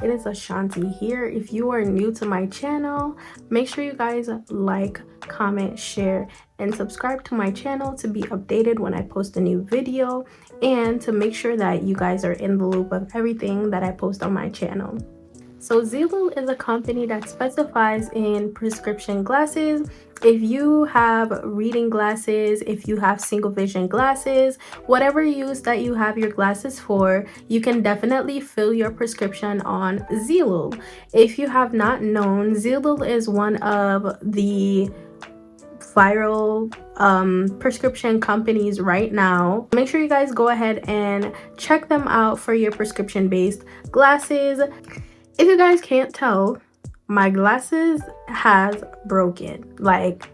It is Ashanti here. If you are new to my channel, make sure you guys like, comment, share, and subscribe to my channel to be updated when I post a new video and to make sure that you guys are in the loop of everything that I post on my channel. So Zeelool is a company that specifies in prescription glasses. If you have reading glasses, if you have single vision glasses, whatever use that you have your glasses for, you can definitely fill your prescription on Zeelool. If you have not known, Zeelool is one of the viral prescription companies right now. Make sure you guys go ahead and check them out for your prescription based glasses. If you guys can't tell, my glasses has broken. Like,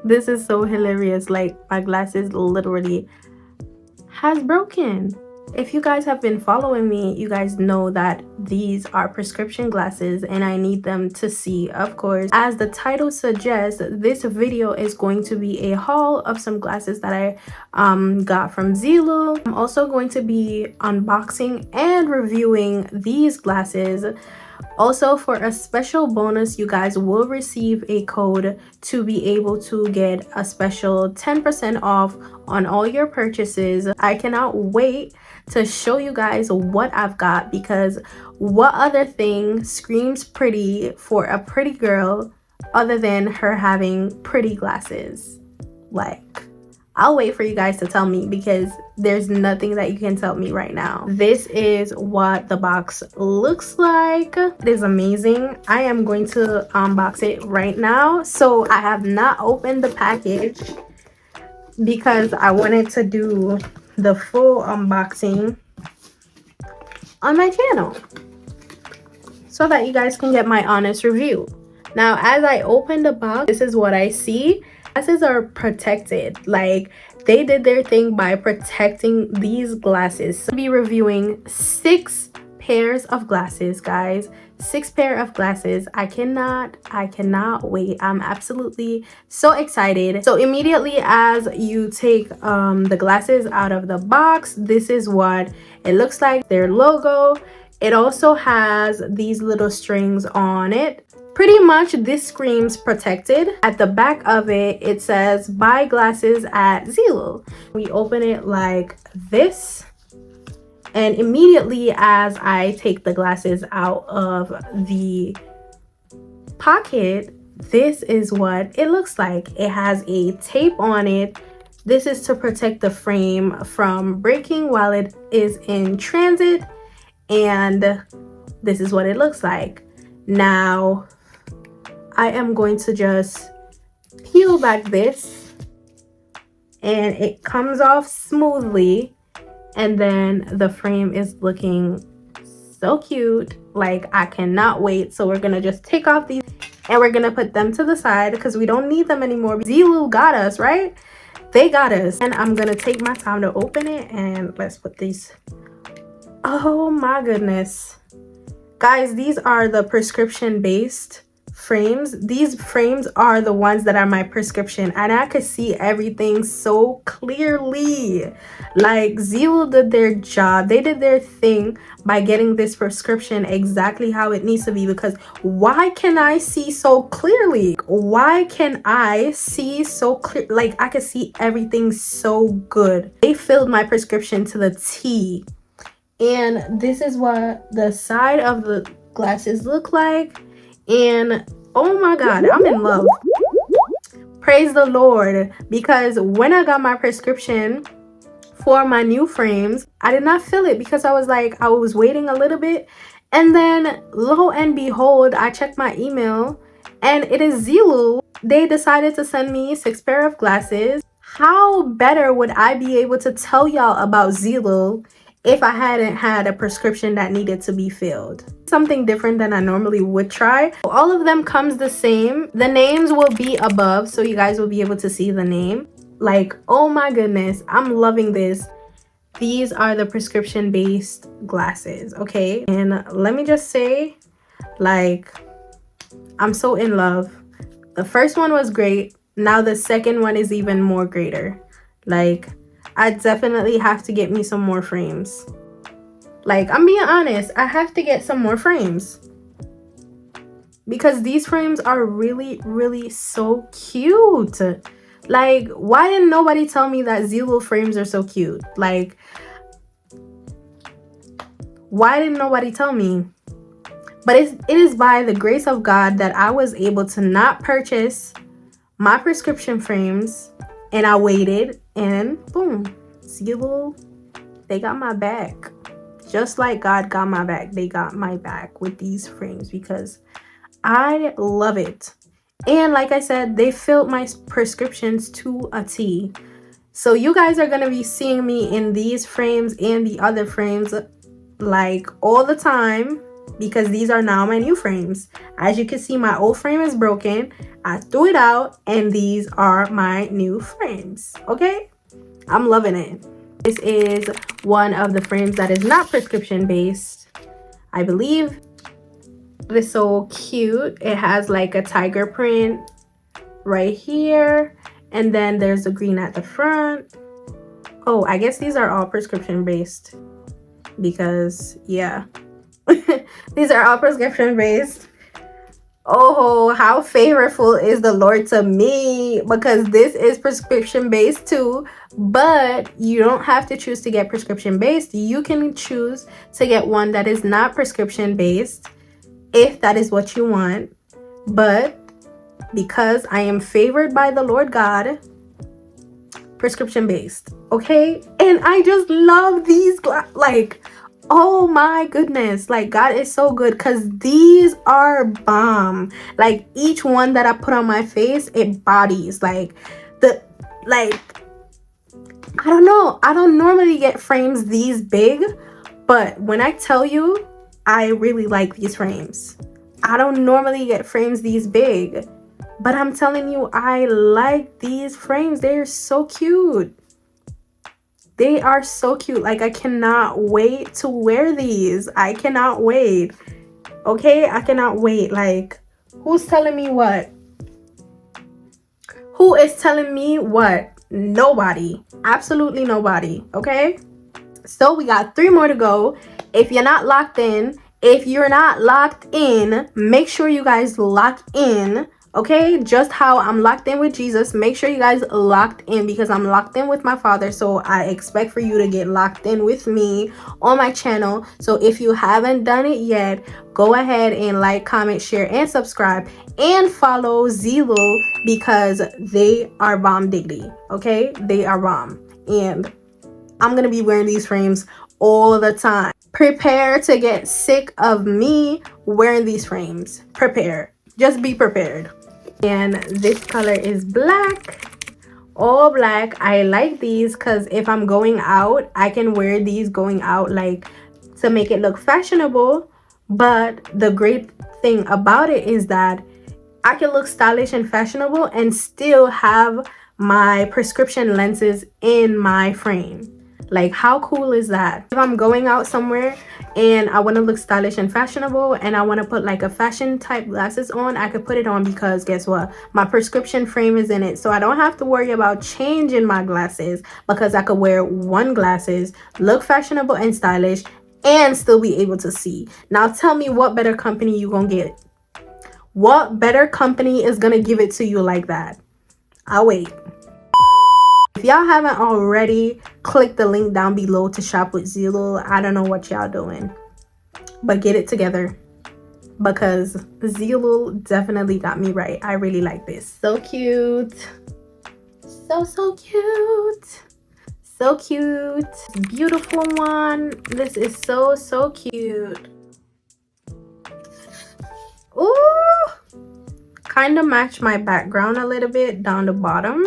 this is so hilarious. Like, my glasses literally has broken. If you guys have been following me, you guys know that these are prescription glasses and I need them to see, of course. As the title suggests, this video is going to be a haul of some glasses that I got from Zeelool. I'm also going to be unboxing and reviewing these glasses. Also, for a special bonus, you guys will receive a code to be able to get a special 10% off on all your purchases. I cannot wait to show you guys what I've got, because what other thing screams pretty for a pretty girl other than her having pretty glasses? Like, I'll wait for you guys to tell me, because there's nothing that you can tell me right now. This is what the box looks like. It is amazing. I am going to unbox it right now. So I have not opened the package because I wanted to do the full unboxing on my channel so that you guys can get my honest review. Now, as I open the box, this is what I see. Glasses are protected. Like, they did their thing by protecting these glasses. So I'll be reviewing 6 pairs of glasses, guys. 6 pair of glasses. I cannot wait. I'm absolutely so excited. So immediately as you take the glasses out of the box, this is what it looks like. Their logo. It also has these little strings on it. Pretty much this screams protected. At the back of it, it says buy glasses at Zeelool. We open it like this, and immediately as I take the glasses out of the pocket, this is what it looks like. It has a tape on it. This is to protect the frame from breaking while it is in transit, and this is what it looks like. Now, I am going to just peel back this, and it comes off smoothly, and then the frame is looking so cute. Like, I cannot wait. So we're gonna just take off these and we're gonna put them to the side because we don't need them anymore. Zeelool got us, right? They got us. And I'm gonna take my time to open it, and let's put these. Oh my goodness, guys, these are the prescription based frames. These frames are the ones that are my prescription, and I could see everything so clearly. Like, Zeelool did their job. They did their thing by getting this prescription exactly how it needs to be, because why can I see so clearly? Why can I see so clear? Like, I could see everything so good. They filled my prescription to the T. And this is what the side of the glasses look like. And oh my god, I'm in love. Praise the Lord. Because when I got my prescription for my new frames, I did not feel it, because I was like, I was waiting a little bit. And then lo and behold, I checked my email and it is Zeelool. They decided to send me 6 pair of glasses. How better would I be able to tell y'all about Zeelool if I hadn't had a prescription that needed to be filled? Something different than I normally would try. All of them comes the same. The names will be above, so you guys will be able to see the name. Like, oh my goodness, I'm loving this. These are the prescription based glasses, okay? And let me just say, like, I'm so in love. The first one was great. Now the second one is even more greater. Like, I definitely have to get me some more frames. Like, I'm being honest, I have to get some more frames because these frames are really so cute. Like, why didn't nobody tell me that Zeelool frames are so cute? Like, why didn't nobody tell me? But it is by the grace of God that I was able to not purchase my prescription frames, and I waited, and boom, Zeelool, they got my back. Just like God got my back, they got my back with these frames because I love it. And like I said, they filled my prescriptions to a T. So you guys are going to be seeing me in these frames and the other frames like all the time because these are now my new frames. As you can see, my old frame is broken. I threw it out and these are my new frames. Okay? I'm loving it. This is one of the frames that is not prescription based, I believe. It is so cute. It has like a tiger print right here, and then there's the green at the front. Oh, I guess these are all prescription based because yeah, these are all prescription based. Oh, how favorable is the Lord to me, because this is prescription based too. But you don't have to choose to get prescription based. You can choose to get one that is not prescription based if that is what you want. But because I am favored by the Lord God, prescription based. Okay? And I just love these like, oh my goodness, like God is so good because these are bomb. Like each one that I put on my face, it bodies. Like I don't know, I don't normally get frames these big, but when I tell you, I really like these frames. I don't normally get frames these big, but I'm telling you, I like these frames. They're so cute. They are so cute. Like, I cannot wait to wear these. I cannot wait. Okay? I cannot wait. Like, who's telling me what? Who is telling me what? Nobody. Absolutely nobody. Okay? So, we got 3 more to go. If you're not locked in, make sure you guys lock in. Okay, just how I'm locked in with Jesus, make sure you guys locked in because I'm locked in with my Father. So I expect for you to get locked in with me on my channel. So if you haven't done it yet, go ahead and like, comment, share, and subscribe, and follow Zeelool because they are bomb diggity. Okay, they are bomb, and I'm gonna be wearing these frames all the time. Prepare to get sick of me wearing these frames. Prepare. Just be prepared. And this color is black, all black. I like these because if I'm going out, I can wear these going out, like, to make it look fashionable. But the great thing about it is that I can look stylish and fashionable and still have my prescription lenses in my frame. Like, how cool is that? If I'm going out somewhere and I want to look stylish and fashionable and I want to put like a fashion type glasses on, I could put it on because guess what? My prescription frame is in it. So I don't have to worry about changing my glasses because I could wear one glasses, look fashionable and stylish, and still be able to see. Now tell me, what better company you gonna get? What better company is gonna give it to you like that? I'll wait. If y'all haven't already, click the link down below to shop with Zeelool. I don't know what y'all doing, but get it together because Zeelool definitely got me right. I really like this. So cute. So cute. So cute. Beautiful one. This is so cute. Ooh. Kind of match my background a little bit down the bottom.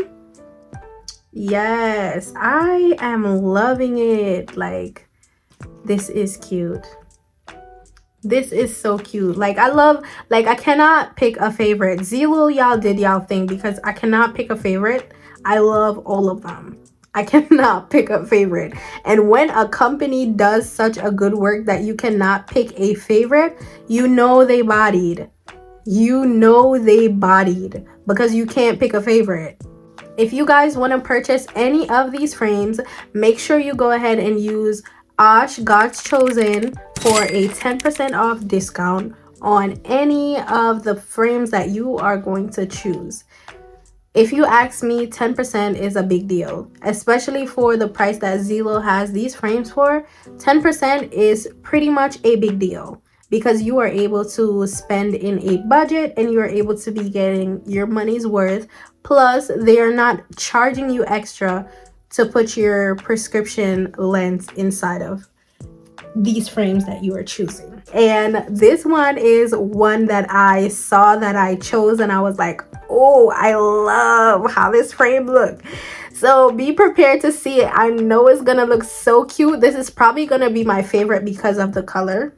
Yes, I am loving it. Like, this is cute. This is so cute. Like, I love, like, I cannot pick a favorite. Zeelool, y'all did y'all thing because I cannot pick a favorite. I love all of them. I cannot pick a favorite. And when a company does such a good work that you cannot pick a favorite, you know they bodied. You know they bodied because you can't pick a favorite. If you guys want to purchase any of these frames, make sure you go ahead and use Osh God's Chosen for a 10% off discount on any of the frames that you are going to choose. If you ask me, 10% is a big deal, especially for the price that Zeelool has these frames for. 10% is pretty much a big deal because you are able to spend in a budget and you are able to be getting your money's worth. Plus, they are not charging you extra to put your prescription lens inside of these frames that you are choosing. And this one is one that I saw that I chose and I was like, oh, I love how this frame look. So be prepared to see it. I know it's gonna look so cute. This is probably gonna be my favorite because of the color.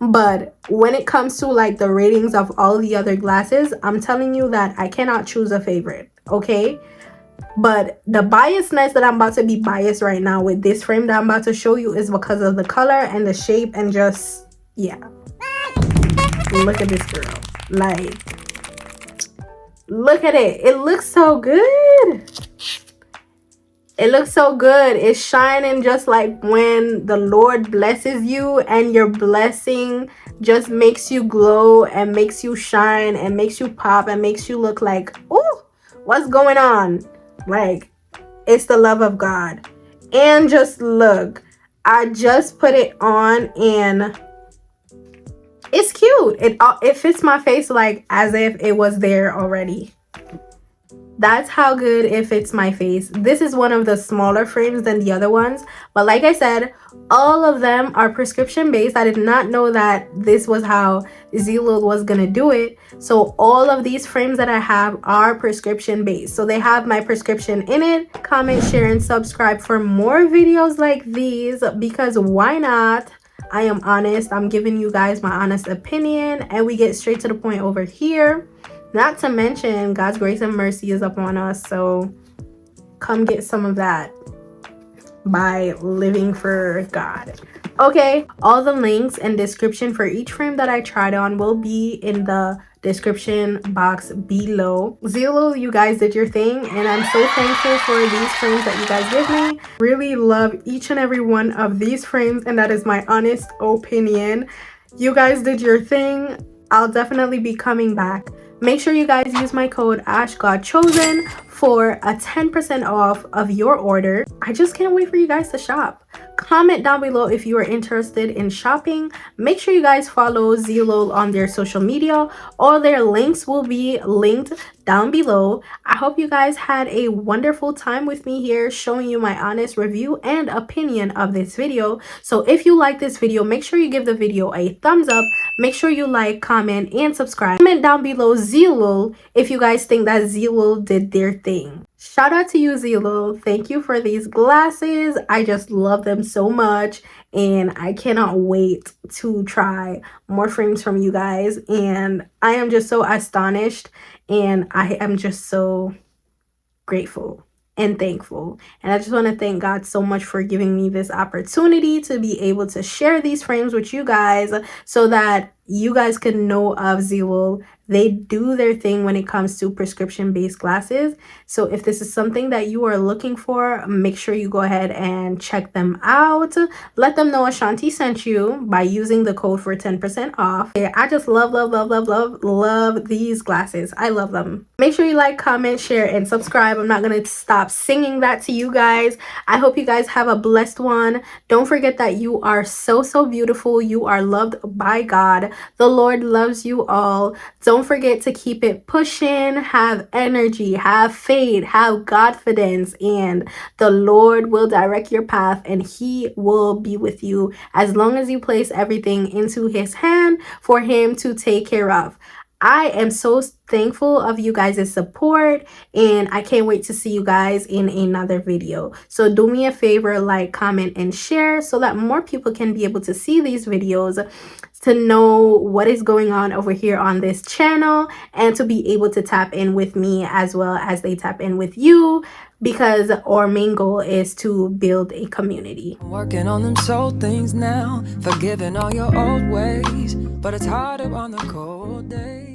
But when it comes to like the ratings of all the other glasses, I'm telling you that I cannot choose a favorite, okay? But the biasness that I'm about to be biased right now with this frame that I'm about to show you is because of the color and the shape and just, yeah. Look at this girl. Like, look at it. It looks so good. It looks so good. It's shining just like when the Lord blesses you and your blessing just makes you glow and makes you shine and makes you pop and makes you look like, oh, what's going on? Like, it's the love of God. And just look, I just put it on and it's cute. It fits my face like as if it was there already. That's how good it fits my face. This is one of the smaller frames than the other ones, but like I said, all of them are prescription based. I did not know that this was how Zeelool was gonna do it. So all of these frames that I have are prescription based. So they have my prescription in it. Comment, share, and subscribe for more videos like these because why not? I am honest. I'm giving you guys my honest opinion and we get straight to the point over here. Not to mention, God's grace and mercy is upon us. So come get some of that by living for God. Okay, all the links and description for each frame that I tried on will be in the description box below. Zeelool, you guys did your thing and I'm so thankful for these frames that you guys give me. Really love each and every one of these frames and that is my honest opinion. You guys did your thing. I'll definitely be coming back. Make sure you guys use my code AshGodChosen for a 10% off of your order. I just can't wait for you guys to shop. Comment down below if you are interested in shopping. Make sure you guys follow Zeelool on their social media. All their links will be linked down below. I hope you guys had a wonderful time with me here showing you my honest review and opinion of this video. So if you like this video, make sure you give the video a thumbs up. Make sure you like, comment, and subscribe. Comment down below Zeelool if you guys think that Zeelool did their thing. Shout out to you, Zeelool. Thank you for these glasses. I just love them so much and I cannot wait to try more frames from you guys. And I am just so astonished and I am just so grateful and thankful. And I just want to thank God so much for giving me this opportunity to be able to share these frames with you guys so that you guys can know of Zeelool. They do their thing when it comes to prescription-based glasses. So if this is something that you are looking for, make sure you go ahead and check them out. Let them know Ashanti sent you by using the code for 10% off. I just love these glasses. I love them. Make sure you like, comment, share, and subscribe. I'm not going to stop singing that to you guys. I hope you guys have a blessed one. Don't forget that you are so beautiful. You are loved by God. The Lord loves you all. Don't forget to keep it pushing, have energy, have faith, have confidence, and the Lord will direct your path and he will be with you as long as you place everything into his hand for him to take care of. I am so thankful of you guys' support and I can't wait to see you guys in another video. So do me a favor, like, comment, and share so that more people can be able to see these videos, to know what is going on over here on this channel and to be able to tap in with me as well as they tap in with you, because our main goal is to build a community. I'm working on them soul things now, forgiving all your old ways, but it's harder on the cold days.